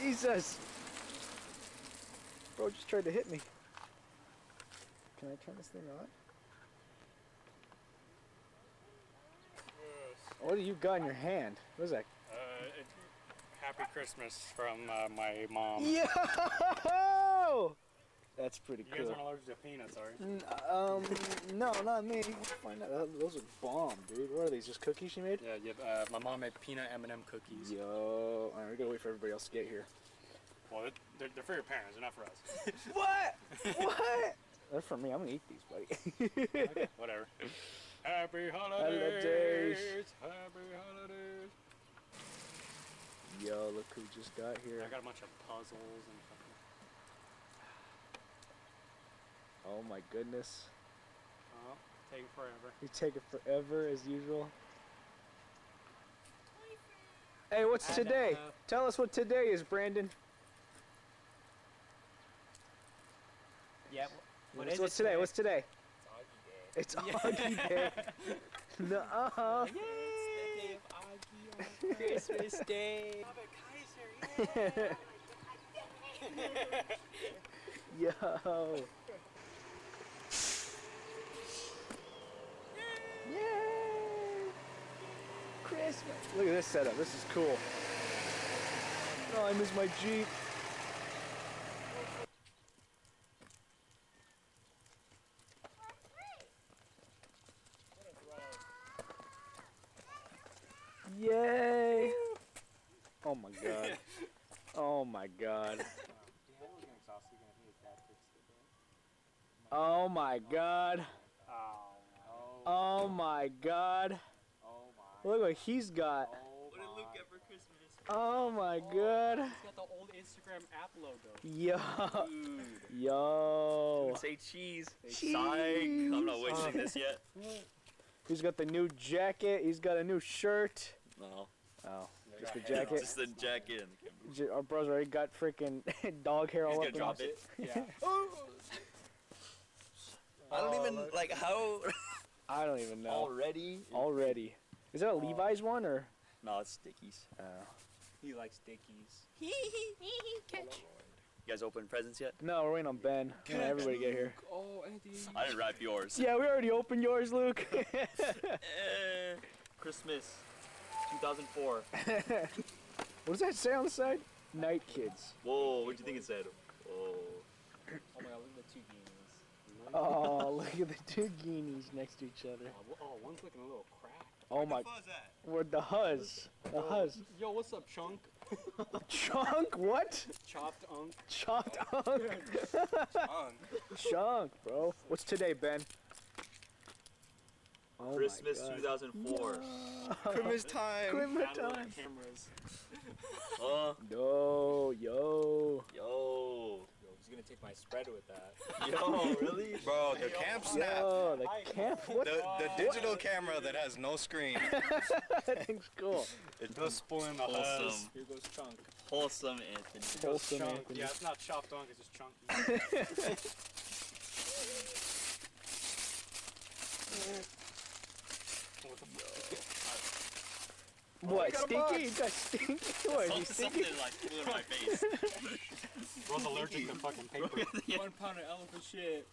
Jesus! Bro just tried to hit me. Can I turn this thing on? What do you got in your hand? What is that? Happy Christmas from my mom. Yo! That's pretty cool. You guys aren't allergic to peanuts, are you? No, not me. Find out. Those are bomb, dude. What are these? Just cookies she made? Yeah. My mom made peanut M&M cookies. Yo, alright, we gotta wait for everybody else to get here. Well, they're for your parents. They're not for us. What? What? They're for me. I'm gonna eat these, buddy. Okay, whatever. Happy holidays. Happy holidays. Yo, look who just got here. I got a bunch of puzzles and fucking. Oh my goodness. Oh, taking forever. You take it forever as usual. Hey, what's today? Tell us what today is, Brandon. Yeah. What's today? What's today? It's Augie Day. It's Augie Day. Nuh-uh. Yay! It's the day of Augie on Christmas Day. Yo. Yay! Christmas. Look at this setup. This is cool. Oh, I miss my Jeep. Yay! Oh my god. Oh my god. Oh my god. Oh my god. Look what he's got. What did Luke get for Christmas? Oh my god. He's got the old Instagram app logo. Yo. Dude. Yo. Say cheese. Cheese. Psych. I'm not wasting this yet. He's got the new jacket. He's got a new shirt. No. Oh, just the jacket. Just the jacket. Our bro's already got freaking dog hair all He's up gonna in drop his- it. Yeah. I don't even like how I don't even know. already. Already. Is that a Levi's one or? No, it's Stickies. He likes Dickies. Catch. You guys open presents yet? No, we're waiting on Ben. Come on, everybody get here. Oh, Anthony. I didn't wrap yours. Yeah, we already opened yours, Luke. Christmas 2004. What does that say on the side? Night Kids. Whoa, what do you think it said? Whoa. Oh my god, look at the two guineas. Oh, look at the two guineas next to each other. Oh, one's looking a little cracked. Oh my. Where'd the Huzz? The Huzz. Yo, what's up, Chunk? Chunk? What? Chopped Unk. Chopped Unk. Chunk, bro. What's today, Ben? Oh Christmas my God. 2004. Christmas time. Christmas time. Cameras. Yo, yo. Yo. He's gonna take my spread with that. Yo, really? Bro, the camp snap. Yo, the camp. What? The digital camera that has no screen. That thing's cool. It's Just spoiling the wholesome. Huzz. Here goes Chunk. Wholesome, Anthony. Wholesome Chunk. Anthony. Yeah, it's not chopped Unk, it's just Chunky. What the fuck? What? got a Stinky? box. You got stinky? What? Is he stinky? Something like flew in my face. Bro's allergic to fucking paper. 1 pound of elephant shit.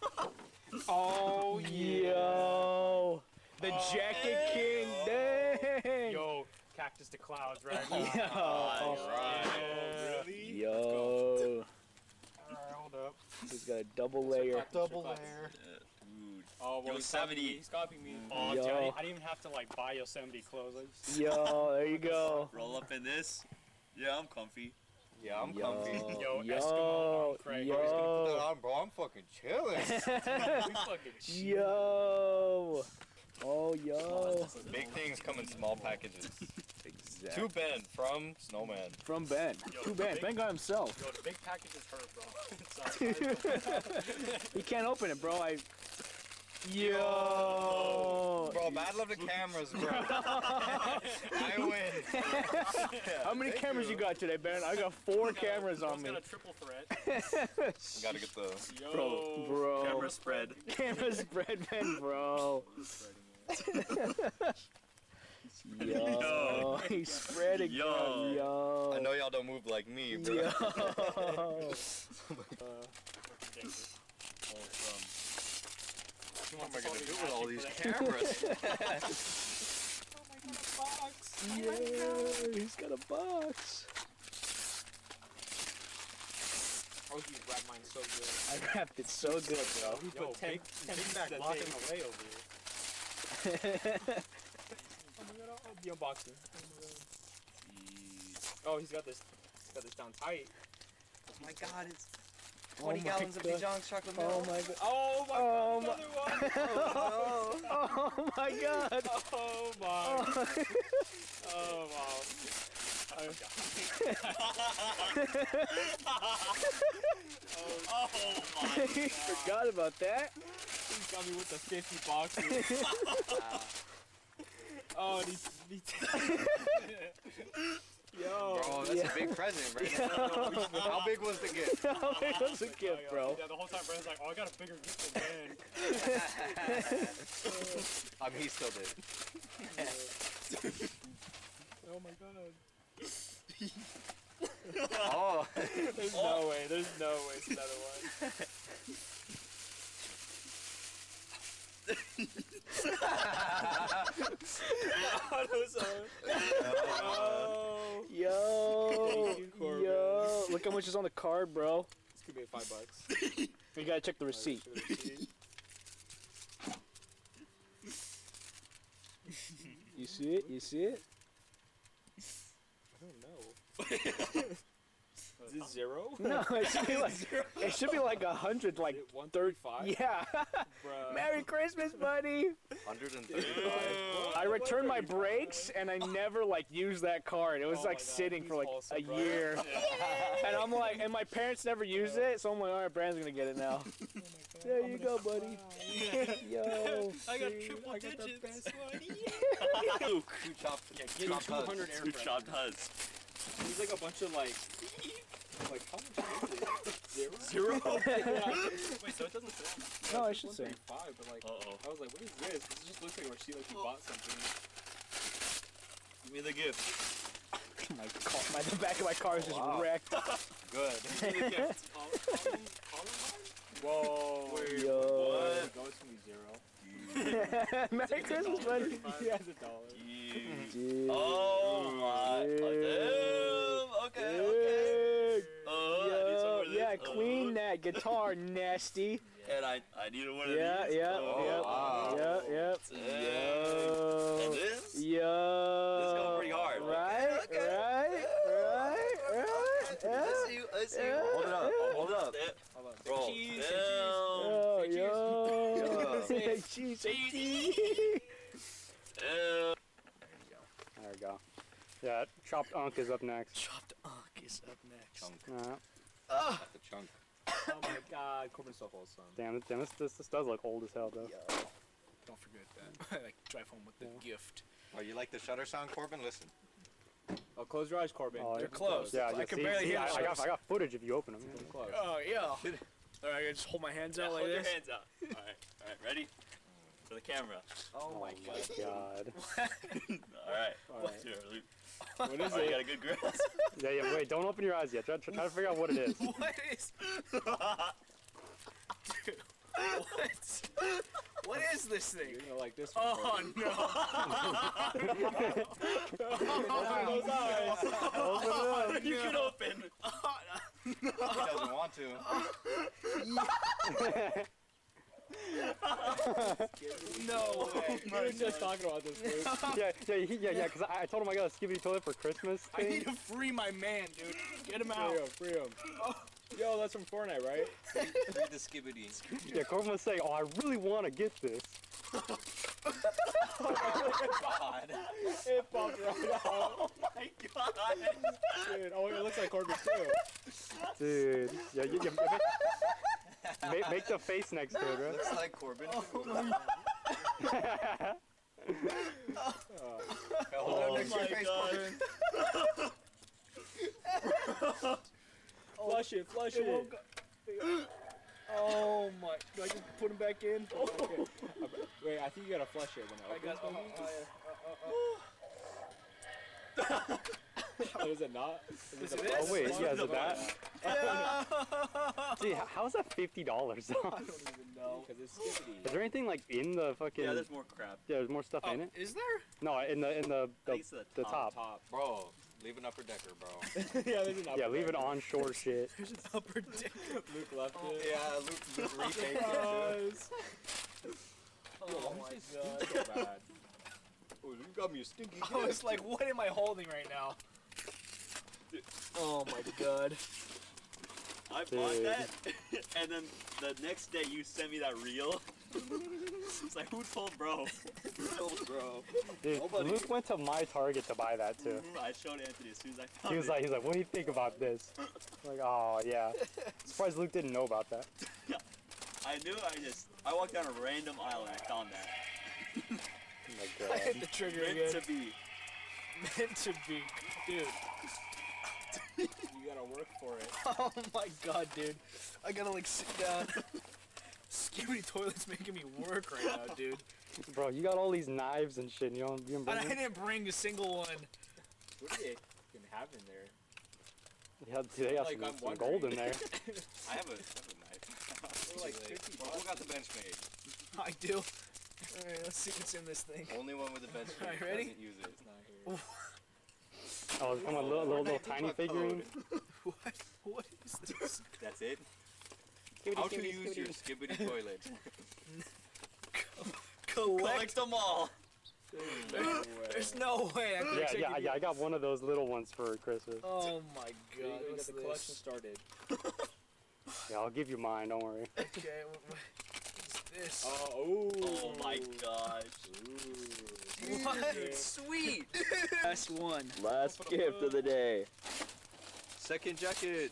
Oh, yo. The Jacket King. Dang. Yo, cactus to clouds, right? Really? Yo. Alright, hold up. He's got a double layer. Double layer. Dude. Oh, well, Yosemite. he's copying me. Oh, Yo. Johnny, I didn't even have to like buy Yosemite clothes. I just... Yo, there you go. Roll up in this. Yeah, I'm comfy. Yeah, I'm Yo, comfy. Yo, yo, Eskimo on Craig. Put that yo, on, bro. I'm fucking chilling. We fucking shit. yo. Oh, yo. Big things come in small packages. Exactly. To Ben from Snowman. From Ben. Yo, To Ben. big- Ben got himself. Yo, the big package is hurt, bro. Sorry. He can't open it, bro. Yo. Bro, bad love to cameras, bro. I win. How many cameras you got today, Ben? I got 4 cameras on Bro's me. got a triple threat. Gotta get the. Yo. Bro. Camera spread. Camera spread, Ben, bro. Yo. He's spreading. Yo. Yo. I know y'all don't move like me, bro. Yo. What am I gonna do with all these cameras? Yeah, he's got a box. Oh, you wrapped mine so good. I wrapped it so good, bro. We Yo, put 10 back locking away over here. Oh my god, I'll be unboxing. Oh, he's got this down tight. Oh my god, it's Oh 20 my gallons of God. Dijon's chocolate milk. Oh my god. Oh my Oh god, my- another one! Oh my god. Oh my. Oh wow. Oh my. He forgot about that. He got me with the 50 boxes. Oh, and Yo. Bro, that's a big present, right? How big was the gift? How big was the gift, bro? Yeah, the whole time Brandon's like, oh, I got a bigger gift than Dan. I mean, he still did. Oh my god. Oh. There's no way it's another one. Oh. Yo. Thank you, Corbin. Yo. Look how much is on the card, bro. This could be $5. You gotta check the receipt. You see it? You see it? I don't know. Is this zero? No, it should be like 100, like 135? yeah. Bruh. Merry Christmas, buddy. 135. I returned my brakes and I never like used that card. It was Oh like my God, sitting for please like hold a some, bro. year. And I'm like, and my parents never used it, so I'm like, all right, Brandon's gonna get it now. There you go, buddy. Yo. I got triple digits. The best one. Two chopped, Yeah, two get chopped 200 huds. air Two pressure. chopped huds. He's like a bunch of like how much is it? Zero? Wait, so it doesn't say? No, I should say. 135, but like, Uh-oh. I was like, what is this? It just looks like a receipt like you bought something. Give me the gift. The back of my car is just Wow. wrecked. Good. Give me the gift. Whoa. Yo. What? Go to me zero. Merry Christmas, buddy. He has $1. Dude. Oh my. Dude. Okay. Dude. I need some more of this. Yeah, clean that guitar, nasty. And I need one of Yeah, these. yeah, Oh, yep, wow. yep. And Yo. this? Yo. This is going pretty hard. Right, Okay. right. I see you. I see you. Hold it up. Hold it up. Roll. Cheese, Down. Oh, yo. Cheese. Cheese. Down. There we go. Yeah, chopped unk is up next. Chopped unk is up next. Chunk. Uh, The chunk. Oh my god, Corbin's so wholesome. damn, this does look old as hell though. Don't forget that. Like, drive home with the gift. Oh, you like the shutter sound, Corbin? Listen. Oh, close your eyes, Corbin. Oh, They're yeah. closed. Yeah, I you can see- barely see, hear I the got footage if you open them. They're closed. Oh, yeah. Alright, I just hold my hands out like Hold this. your hands out. Alright, ready? For the camera. Oh my god. God. Alright. Alright. Here, Luke. What is Alright, you it? got a good grasp? Yeah, wait, don't open your eyes yet. Try to figure out what it is. What is... What is this thing? You're gonna like this one. Oh, Corbin. no. Open those eyes. You can open. He doesn't want to. No way. We were just talking about this, dude. yeah, because I told him I got a skibidi toilet for Christmas. I need to free my man, dude. Get him out. Free him. Yo, that's from Fortnite, right? Read the skibbity. Yeah, Corbin was saying, oh, I really want to get this. God. It popped right out. Oh my god. Dude, oh, it looks like Corbin too. Dude, yeah, make the face next to it, right? Looks like Corbin. Hold Oh it next to your my face, God. Corbin. Flush it, flush It it. won't go. Oh my. Do I just put him back in? Okay. Wait, I think you gotta flush it when it I opens. got. maybe? Is it not? Is it this? Oh wait, yeah, is it that? Yeah. Dude, how's that $50 though? I don't even know. Because it's skibbity. Is there anything like in the fucking? Yeah, there's more crap. Yeah, there's more stuff in it. Is there? No, in the I think it's the top. Bro, leave an upper decker, bro. Yeah, there's an upper Yeah, leave it decker. onshore shit. There's an upper deck. Luke left it. Yeah, Luke retake it. Oh Why my is this god. stink so bad? Oh, you got me a stinky. I was like, what am I holding right now? Oh my god. I bought that, and then the next day you sent me that reel. It's like, who told bro? Who told bro? Dude, Nobody. Luke went to my Target to buy that too. I showed Anthony as soon as I found He was it. like, what do you think about this? I'm like, oh yeah. Surprised Luke didn't know about that. I knew. I walked down a random aisle and I found that. Oh my I god. hit the trigger Meant again. to be. Meant to be. Dude. You gotta work for it. Oh my god, dude. I gotta like sit down. Skibidi toilet's making me work right now, dude. Bro, you got all these knives and shit. You don't And bring I them? didn't bring a single one. What do they can have in there? Yeah, dude, they got Like, some, I'm some gold in wondering. there. I have a knife. They're like 50 Bro, who got the bench made? I do. Alright, let's see what's in this thing. Only one with a bench made. Alright, ready? Doesn't use it. It's not here. Oh, it's from a little tiny figurine. What is this? That's it. How to use your skibbity toilet. Collect. them all. There's no way I could Yeah, take yeah, it. yeah. I got one of those little ones for Christmas. Oh my There you god, go, what's get the collection this? started. Yeah, I'll give you mine. Don't worry. Okay, what's this? Oh my gosh. What? Sweet. Last one. Last gift of the day. Second jacket.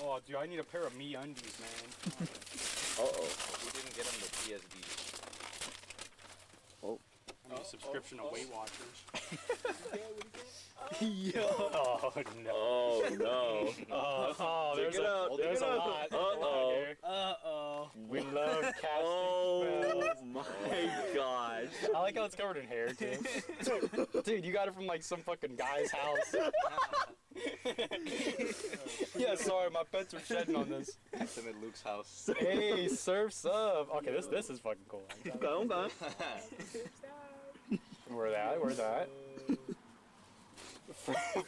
Oh, dude, I need a pair of me undies, man. Uh-oh. We didn't get him the PSD. I need a subscription to Weight Watchers. Yo. Oh no. Oh no. Oh, there's it out, there's check a it out. lot. Uh-oh. Uh-oh. We love casting Oh spells. my gosh. I like how it's covered in hair too. Dude, you got it from like some fucking guy's house. Yeah, sorry, my pets are shedding on this. Left him at Luke's house. Hey, surf sub. Okay, this is fucking cool. Okay. Where that?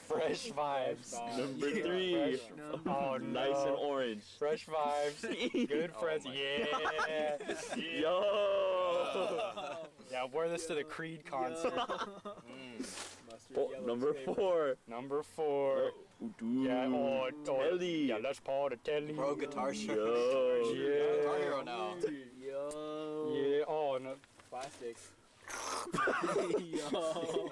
Fresh vibes. Number 3. Fresh. Oh no. Nice and orange. Fresh vibes. Good friends. my Yeah. Yo. Yeah, wear this to the Creed concert. Oh, number 4. Number 4. Yeah, oh, Telly. yeah, let's pour the telly. Bro, guitar shirt. Yo. Yeah. Guitar hero now. Yo. Yeah, oh no. Plastic.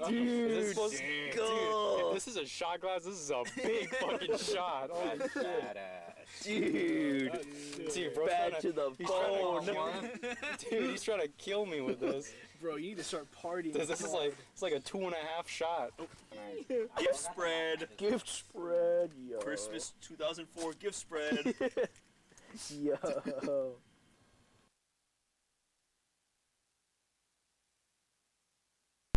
Dude, Is this supposed to, let's dude, go. if this is a shot glass, this is a big fucking shot. Oh shit. Badass. Dude. Dude, bro, Bad to the he's trying bone. to dude, he's trying to kill me with this. Bro, you need to start partying. This is like, it's like a 2.5 shot. Gift spread. gift spread, yo. Christmas 2004 gift spread. Yo.